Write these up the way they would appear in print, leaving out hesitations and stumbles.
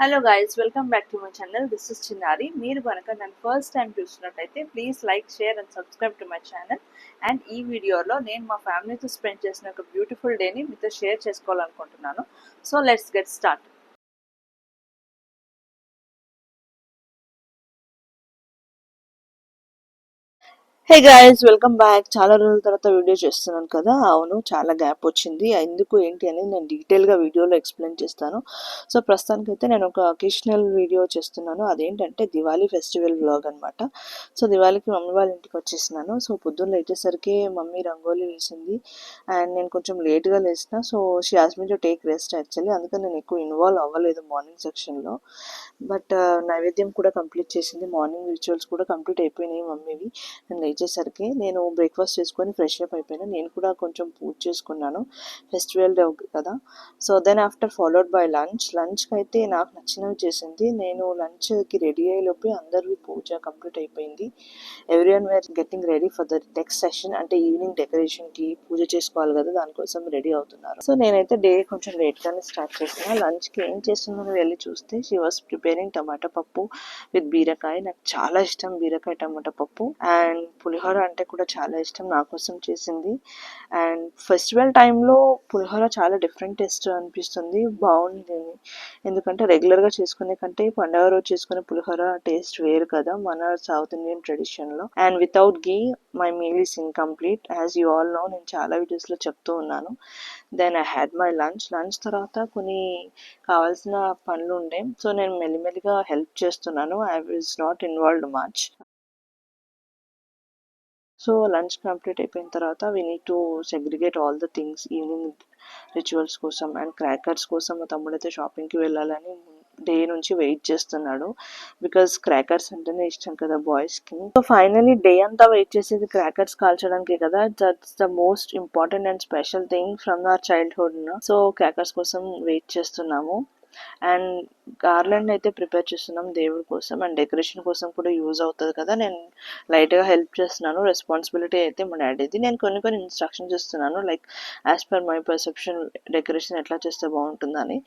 Hello guys, welcome back to my channel. This is చిన్నారి. మీరు కనుక నన్ను ఫస్ట్ టైం చూస్తున్నట్టయితే please like, share and subscribe to my channel. And ఈ వీడియోలో నేను మా ఫ్యామిలీతో స్పెండ్ చేసిన ఒక బ్యూటిఫుల్ డేని మీతో షేర్ చేసుకోవాలనుకుంటున్నాను. So let's get start. Hey guys, welcome back. చాలా రోజుల తర్వాత వీడియో చేస్తున్నాను కదా. అవును, చాలా గ్యాప్ వచ్చింది. ఎందుకు ఏంటి అనేది నేను డీటెయిల్గా వీడియోలో ఎక్స్ప్లెయిన్ చేస్తాను. సో ప్రస్తుతానికైతే నేను ఒక అకేషనల్ వీడియో చేస్తున్నాను. అదేంటంటే దివాళీ ఫెస్టివల్ వ్లాగ్ అనమాట. సో దివాళీకి మమ్మీ వాళ్ళ ఇంటికి వచ్చేసినాను. సో పొద్దున్న లేచేసరికి మమ్మీ రంగోలీ వేసింది అండ్ నేను కొంచెం లేట్గా లేచిన. So she asked me to take rest actually. అందుకని నేను ఎక్కువ ఇన్వాల్వ్ అవ్వలేదు మార్నింగ్ సెక్షన్లో. బట్ నైవేద్యం కూడా కంప్లీట్ చేసింది. మార్నింగ్ రిచువల్స్ కూడా కంప్లీట్ అయిపోయినాయి మమ్మీవి. నేను లేచేసరికి నేను బ్రేక్ఫాస్ట్ చేసుకొని ఫ్రెష్ అప్ అయిపోయాను. నేను కూడా కొంచెం పూజ చేసుకున్నాను, ఫెస్టివల్ డే కదా. So then after followed by లంచ్కి అయితే నాకు నచ్చినవి చేసింది. నేను లంచ్కి రెడీ అయ్యేలోపే అందరివి పూజ కంప్లీట్ అయిపోయింది. Everyone were getting ready for the next session. అంటే ఈవినింగ్ డెకరేషన్కి పూజ చేసుకోవాలి కదా, దానికోసం రెడీ అవుతున్నారు. సో నేనైతే డే కొంచెం లేట్గానే స్టార్ట్ చేసిన. లంచ్కి ఏం చేస్తున్నానో వెళ్ళి చూస్తే షీ వాస్ ప్రిపేరింగ్ టమాటా పప్పు విత్ బీరకాయ. నాకు చాలా ఇష్టం బీరకాయ టమాటా పప్పు. అండ్ పులిహోర అంటే కూడా చాలా ఇష్టం, నా కోసం చేసింది. అండ్ ఫెస్టివల్ టైంలో పులిహోర చాలా డిఫరెంట్ టేస్ట్ అనిపిస్తుంది, బాగుంది. ఎందుకంటే రెగ్యులర్గా చేసుకునే కంటే పండుగ రోజు చేసుకునే పులిహోర టేస్ట్ వేరు కదా మన సౌత్ ఇండియన్ ట్రెడిషన్లో. And without ghee my meal is incomplete, as you all know. నేను చాలా వీడియోస్లో చెప్తూ ఉన్నాను. Then I had my lunch తర్వాత కొన్ని కావాల్సిన పనులు ఉండే. సో నేను మెల్లిమెల్లిగా హెల్ప్ చేస్తున్నాను. I was not involved much. So lunch complete అయిపోయిన తర్వాత we need to segregate all the things evening rituals కోసం. అండ్ క్రాకర్స్ కోసం మా తమ్ముడైతే షాపింగ్కి వెళ్ళాలని డే నుంచి వెయిట్ చేస్తున్నాడు, బికాస్ క్రాకర్స్ అంటేనే ఇష్టం కదా బాయ్స్కి. సో ఫైనలీ డే అంతా వెయిట్ చేసేది క్రాకర్స్ కాల్చడానికి కదా. That's the most important and special thing from our childhood. So crackers కోసం వెయిట్ చేస్తున్నాము. అండ్ గార్లాండ్ అయితే ప్రిపేర్ చేస్తున్నాం దేవుడి కోసం. అండ్ డెకరేషన్ కోసం కూడా యూజ్ అవుతుంది కదా, నేను లైట్గా హెల్ప్ చేస్తున్నాను. రెస్పాన్సిబిలిటీ అయితే మా డాడీది. నేను కొన్ని ఇన్స్ట్రక్షన్స్ ఇస్తున్నాను, like as per my perception decoration ఎట్లా చేస్తే బాగుంటుందని.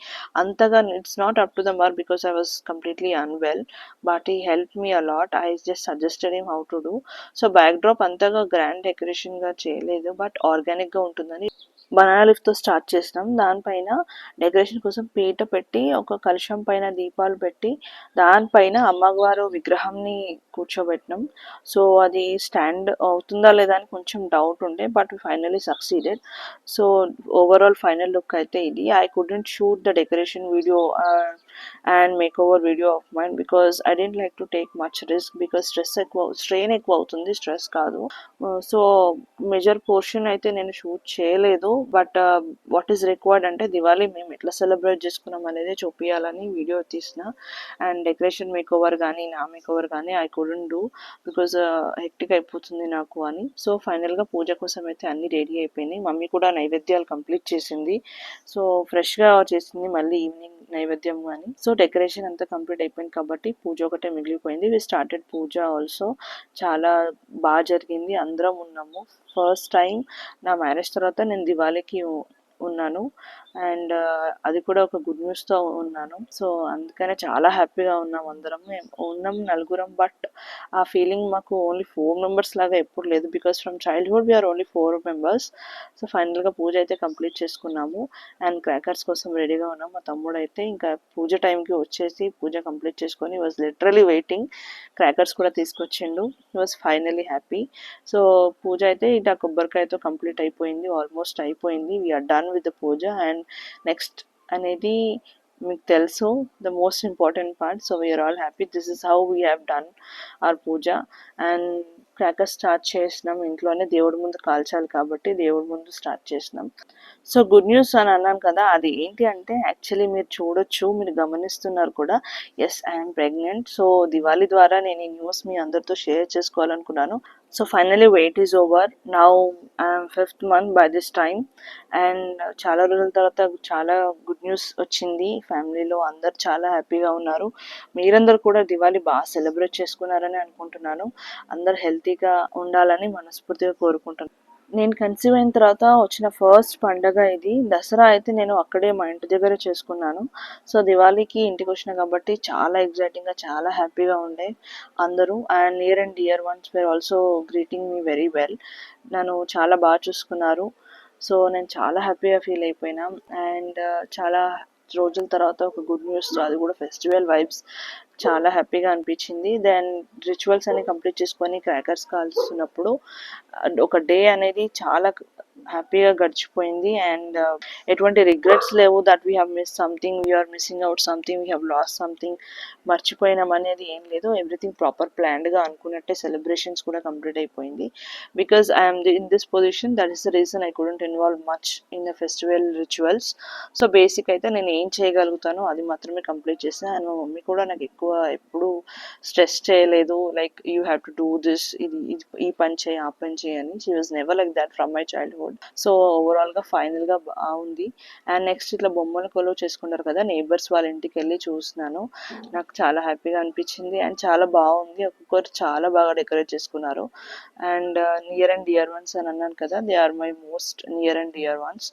అంతగా it's not up to the mark because I was completely unwell, but he help me a lot. I just suggested him how to do. So backdrop అంతగా grand డెకరేషన్గా చేయలేదు, but ఆర్గానిక్గా ఉంటుందని banana లీఫ్తో start చేసినాం. దానిపైన డెకరేషన్ కోసం పీట పెట్టి ఒక కలశం పైన దీపాలు పెట్టి దానిపైన అమ్మవారు విగ్రహంని కూర్చోబెట్టినాం. సో అది స్టాండ్ అవుతుందా లేదా అని కొంచెం డౌట్ ఉండే, but finally succeeded. So overall final look అయితే ఇది. I couldn't shoot the decoration video and makeover video of mine because I didn't like to take much risk, because strain ఎక్కువ అవుతుంది, stress కాదు. So major portion అయితే నేను shoot చేయలేదు, but what is required అంటే దివాళీ మేము ఎట్లా celebrate చేసుకున్నాం అనేది చూపించాలని వీడియో తీసిన. అండ్ డెకరేషన్ మేక్ ఓవర్ కానీ నా మేక్ ఓవర్ కానీ I couldn't do because hectic అయిపోతుంది నాకు అని. సో ఫైనల్గా పూజ కోసం అయితే అన్ని రెడీ అయిపోయినాయి. మమ్మీ కూడా నైవేద్యాలు కంప్లీట్ చేసింది. సో ఫ్రెష్గా చేసింది మళ్ళీ ఈవినింగ్ నైవేద్యం కానీ. సో డెకరేషన్ అంతా కంప్లీట్ అయిపోయింది కాబట్టి పూజ ఒకటే మిగిలిపోయింది. We started puja also. చాలా బాగా జరిగింది, అందరం ఉన్నాము. ఫస్ట్ టైం నా మ్యారేజ్ తర్వాత నేను దివాళీకి ఉన్నాను. అండ్ అది కూడా ఒక గుడ్ న్యూస్తో ఉన్నాను. సో అందుకనే చాలా హ్యాపీగా ఉన్నాం అందరం. మేము ఉన్నాం నలుగురం, బట్ ఆ ఫీలింగ్ మాకు ఓన్లీ 4 మెంబర్స్ లాగా ఎప్పుడు లేదు, because from childhood we're only 4 members. So ఫైనల్గా పూజ అయితే కంప్లీట్ చేసుకున్నాము అండ్ క్రాకర్స్ కోసం రెడీగా ఉన్నాం. మా తమ్ముడు అయితే ఇంకా పూజ టైంకి వచ్చేసి పూజ కంప్లీట్ చేసుకొని వాజ్ లిటరలీ వెయిటింగ్. క్రాకర్స్ కూడా తీసుకొచ్చిండు. He was finally happy. So పూజ అయితే ఇట్లా కొబ్బరికాయతో కంప్లీట్ అయిపోయింది, ఆల్మోస్ట్ అయిపోయింది. We're done with the puja. And next అనేది మీకు తెలుసు, the most important part. So we're all happy. This is how we have done our puja. And crackers start చేసినాం. ఇంట్లోనే దేవుడి ముందు కాల్చాలి కాబట్టి దేవుడి ముందు స్టార్ట్ చేసినాం. సో గుడ్ న్యూస్ అని అన్నాను కదా, అది ఏంటి అంటే యాక్చువల్లీ మీరు చూడొచ్చు, మీరు గమనిస్తున్నారు కూడా. Yes, I'm pregnant. So Diwali ద్వారా నేను ఈ న్యూస్ మీ అందరితో షేర్ చేసుకోవాలనుకున్నాను. So finally wait is over. Now I'm 5th month by this time. And చాలా రోజుల తర్వాత చాలా గుడ్ న్యూస్ వచ్చింది. ఫ్యామిలీలో అందరు చాలా హ్యాపీగా ఉన్నారు. మీరందరూ కూడా దివాళీ బాగా సెలబ్రేట్ చేసుకున్నారని అనుకుంటున్నాను. అందరు హెల్తీగా ఉండాలని మనస్ఫూర్తిగా కోరుకుంటున్నాను. నేను కన్సీవ్ అయిన తర్వాత వచ్చిన ఫస్ట్ పండగ ఇది. దసరా అయితే నేను అక్కడే మా ఇంటి దగ్గరే చేసుకున్నాను. సో దివాళీకి ఇంటికి వచ్చిన కాబట్టి చాలా ఎగ్జైటింగ్గా, చాలా హ్యాపీగా ఉండే అందరూ. And near and dear ones were also greeting me very well. నన్ను చాలా బాగా చూసుకున్నారు. సో నేను చాలా హ్యాపీగా ఫీల్ అయిపోయినా. అండ్ చాలా రోజుల తర్వాత ఒక గుడ్ న్యూస్, అది కూడా ఫెస్టివల్ వైబ్స్, చాలా హ్యాపీగా అనిపించింది. దెన్ రిచువల్స్ అన్ని కంప్లీట్ చేసుకొని క్రాకర్స్ కాల్చుతున్నప్పుడు ఒక డే అనేది చాలా హ్యాపీగా గడిచిపోయింది. అండ్ ఎటువంటి రిగ్రెట్స్ లేవు that we have miss something, we're missing out something, we have loss something, మర్చిపోయినాం అనేది ఏం లేదు. ఎవ్రీథింగ్ ప్రాపర్ ప్లాన్డ్గా అనుకున్నట్టే సెలబ్రేషన్స్ కూడా కంప్లీట్ అయిపోయింది. Because I'm in this position, that is the reason I couldn't involve much in the festival rituals. So basic అయితే నేను ఏం చేయగలుగుతానో అది మాత్రమే కంప్లీట్ చేశాను. అండ్ మా మమ్మీ కూడా నాకు ఎక్కువ ఎప్పుడు స్ట్రెస్ చేయలేదు, like you have to do this, ఈ పని చేయి, ఆ పని చేయి అని. She was never like that from my childhood. So ఓవరాల్గా ఫైనల్గా బాగుంది. అండ్ నెక్స్ట్ ఇట్లా బొమ్మల కొలువు చేసుకుంటారు కదా, నేబర్స్ వాళ్ళ ఇంటికి వెళ్ళి చూసినాను. నాకు చాలా హ్యాపీగా అనిపించింది అండ్ చాలా బాగుంది. ఒక్కొక్కరు చాలా బాగా డెకరేట్ చేసుకున్నారు. And near and dear ones అని అన్నాను కదా, they are my most near and dear ones.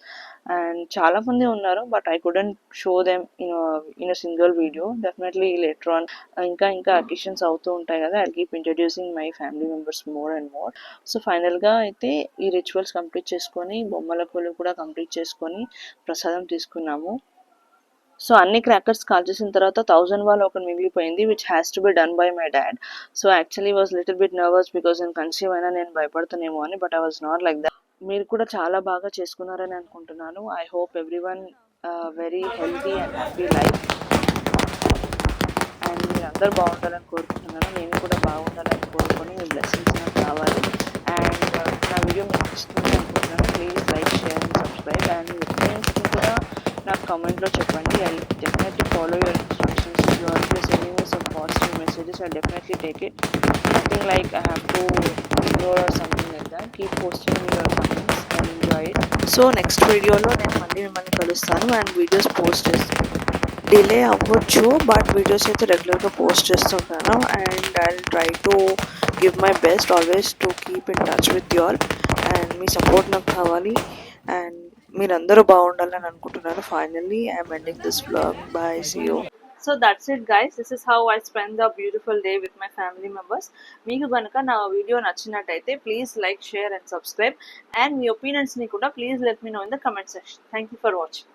అండ్ చాలా మంది ఉన్నారు, but I couldn't show them in single video. Definitely later on ఇంకా అకేషన్స్ అవుతూ ఉంటాయి కదా, I keep introducing my family members more and more. So ఫైనల్గా అయితే ఈ రిచువల్స్ కంప్లీట్ చేసుకొని, బొమ్మల కొలువు కూడా కంప్లీట్ చేసుకొని ప్రసాదం తీసుకున్నాము. సో అన్ని క్రాకర్స్ కాల్చేసిన తర్వాత 1000 వాళ్ళు ఒకటి మిగిలిపోయింది, which has to be done by my dad. So actually was little bit nervous because నేను కన్సీవ్ అయినా నేను భయపడతానేమో అని, but I was not like that. మీరు కూడా చాలా బాగా చేసుకున్నారని అనుకుంటున్నాను. I hope every one very healthy and happy life. And మీరు అందరూ బాగుండాలని కోరుకుంటున్నాను. నేను కూడా బాగుండాలని కోరుకొని మీ బ్లెస్సింగ్స్ నాకు కావాలి. అండ్ నా వీడియో మీకు నచ్చుతుంది అనుకుంటున్నాను. Please like, share and subscribe. And మీ ఒపీనియన్స్ని కూడా నాకు కామెంట్లో చెప్పండి. I definitely follow your instructions. You are sending me some positive messages, I definitely take it. Nothing like I have to ignore or something like that. Keep posting your comments and enjoy it. So next వీడియోలో నేను మళ్ళీ మిమ్మల్ని కలుస్తాను and videos post చేస్తాను. Delay అవ్వచ్చు, but videos అయితే రెగ్యులర్గా post చేస్తుంటాను. And I try to give my best always to keep in touch with you all. And మీ సపోర్ట్ నాకు కావాలి అండ్ మీరందరూ బాగుండాలని అనుకుంటున్నాను. Finally I'm ending this vlog. Bye, see you. So that's it guys, this is how I spend the beautiful day with my family members. మీకు కనుక నా video నచ్చినట్టయితే please like, share and subscribe. And మీ ఒపీనియన్స్ని కూడా please let me know in the comment section. Thank you for watching.